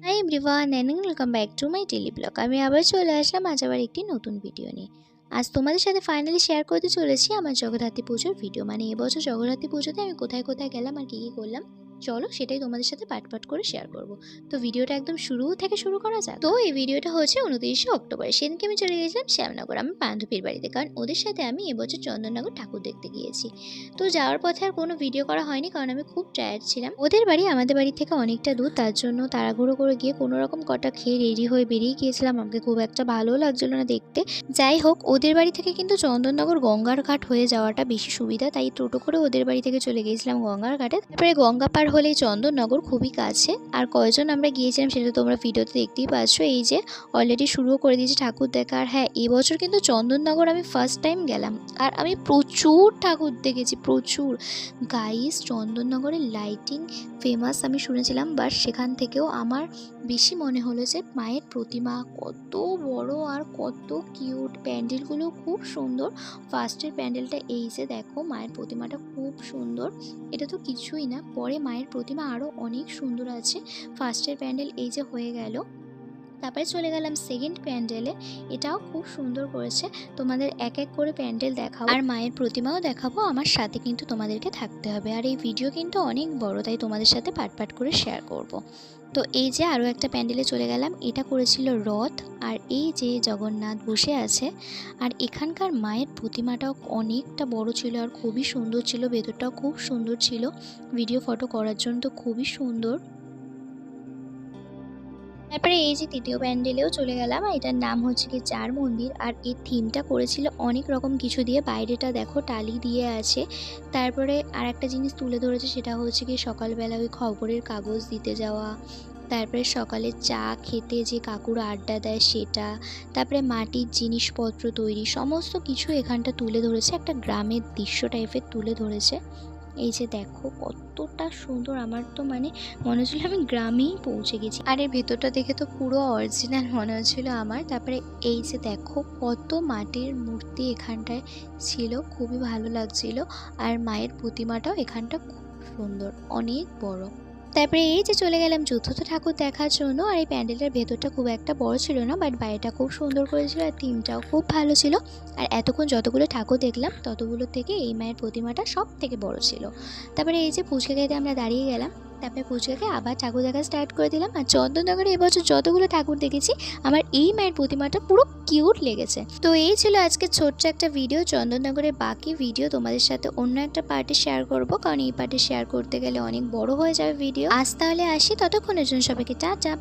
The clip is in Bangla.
High everyone and welcome back to my daily blog. আমি আবার চলে আসলাম আজ আবার একটি নতুন ভিডিও নিয়ে। আজ তোমাদের সাথে ফাইনালি শেয়ার করতে চলেছি আমার জগদ্ধাত্রী পুজোর ভিডিও। মানে এবছর জগদ্ধাত্রী পুজোতে আমি কোথায় কোথায় গেলাম আর কী কী করলাম, চলো সেটাই তোমাদের সাথে পাট করে শেয়ার করব। তো ভিডিওটা একদম শুরু থেকে শুরু করা যাক। তো এই ভিডিওটা হচ্ছে 29শে অক্টোবর। সেদিনকে আমি চলে গিয়েছিলাম শ্যামনগর আমার বান্ধবীর বাড়িতে, কারণ ওদের সাথে আমি এবছর চন্দননগর ঠাকুর দেখতে গিয়েছি। তো যাওয়ার পথে আর কোনো ভিডিও করা হয়নি, কারণ আমি খুব টায়ার্ড ছিলাম। ওদের বাড়ি আমাদের বাড়ি থেকে অনেকটা দূর, তার জন্য তাড়াহুড়ো করে গিয়ে কোনো রকম কটা খেয়ে রেডি হয়ে বেরিয়ে গিয়েছিলাম। আমাকে খুব একটা ভালো লাগছিল না দেখতে। যাই হোক, ওদের বাড়ি থেকে কিন্তু চন্দননগর গঙ্গার ঘাট হয়ে যাওয়াটা বেশি সুবিধা, তাই টোটো করে ওদের বাড়ি থেকে চলে গিয়েছিলাম গঙ্গার ঘাটে। তারপরে গঙ্গা পার হলেই চন্দননগর খুবই কাছে। আর কয়জন আমরা গিয়েছিলাম সেটা তোমরা ভিডিওতে দেখতেই পাচ্ছ। এই যে অলরেডি শুরুও করে দিয়েছি ঠাকুর দেখা। আর হ্যাঁ, এবছর কিন্তু চন্দননগর আমি ফার্স্ট টাইম গেলাম, আর আমি প্রচুর ঠাকুর দেখেছি, প্রচুর। গাইস, চন্দননগরের লাইটিং ফেমাস আমি শুনেছিলাম, বাট সেখান থেকেও আমার বেশি মনে হলো যে মায়ের প্রতিমা কত বড় আর কত কিউট। প্যান্ডেলগুলো খুব সুন্দর। ফার্স্টের প্যান্ডেলটা এই যে দেখো, মায়ের প্রতিমাটা খুব সুন্দর। এটা তো কিছুই না, পরে মায়ের প্রতিমা আরও অনেক সুন্দর আছে। ফার্স্টের প্যান্ডেল এই যে হয়ে গেল। তারপরে চলে গেলাম সেকেন্ড প্যান্ডেলে, এটাও খুব সুন্দর করেছে। তোমাদের এক এক করে প্যান্ডেল দেখাবো আর মায়ের প্রতিমাও দেখাবো। আমার সাথে কিন্তু তোমাদেরকে থাকতে হবে। আর এই ভিডিও কিন্তু অনেক বড়, তাই তোমাদের সাথে পাট করে শেয়ার করব। তো এই যে আরও একটা প্যান্ডেলে চলে গেলাম, এটা করেছিল রথ। আর এই যে জগন্নাথ বসে আছে। আর এখানকার মায়ের প্রতিমাটাও অনেকটা বড় ছিল আর খুবই সুন্দর ছিল, ভেতরটাও খুব সুন্দর ছিল। ভিডিও ফটো করার জন্য তো খুবই সুন্দর। তারপরে এই যে তৃতীয় প্যান্ডেলেও চলে গেলাম, এটার নাম হচ্ছে কি চার মন্দির। আর এই থিমটা করেছিল অনেক রকম কিছু দিয়ে, বাইরেটা দেখো টালি দিয়ে আছে। তারপরে আর একটা জিনিস তুলে ধরেছে, সেটা হচ্ছে কি সকালবেলা ওই খবরের কাগজ দিতে যাওয়া, তারপরে সকালে চা খেতে যে কাকুরা আড্ডা দেয় সেটা, তারপরে মাটির জিনিসপত্র তৈরি সমস্ত কিছু এখানটা তুলে ধরেছে। একটা গ্রামের দৃশ্য টাইপের তুলে ধরেছে। এই যে দেখো কতটা সুন্দর, আমার তো মানে মনে হচ্ছিল আমি গ্রামেই পৌঁছে গেছি। আর এর ভেতরটা দেখে তো পুরো অরিজিনাল মনে হচ্ছিল আমার। তারপরে এই যে দেখো কত মাটির মূর্তি এখানটায় ছিল, খুবই ভালো লাগছিল। আর মায়ের প্রতিমাটাও এখানটা খুব সুন্দর, অনেক বড়। তারপরে এই যে চলে গেলাম চতুর্থ ঠাকুর দেখার জন্য। আর এই প্যান্ডেলটার ভেতরটা খুব একটা বড় ছিল না, বাট বাইরেটা খুব সুন্দর করেছিল আর থিমটাও খুব ভালো ছিল। আর এতক্ষণ যতগুলো ঠাকুর দেখলাম ততগুলো থেকে এই মায়ের প্রতিমাটা সব থেকে বড় ছিল। তারপরে এই যে ফুচকা খেতে আমরা দাঁড়িয়ে গেলাম। তারপরে ফুচকাকে আবার ঠাকুর দেখা স্টার্ট করে দিলাম। আর চন্দননগরে এবছর যতগুলো ঠাকুর দেখেছি, আমার এই মায়ের প্রতিমাটা পুরো কিউট লেগেছে। তো এই ছিল আজকে ছোট্ট একটা ভিডিও। চন্দননগরের বাকি ভিডিও তোমাদের সাথে অন্য একটা পার্টে শেয়ার করব, কারণ এই পার্টে শেয়ার করতে গেলে অনেক বড় হয়ে যাবে ভিডিও। আজ তাহলে আসি, ততক্ষণের জন্য সবাইকে টাটা।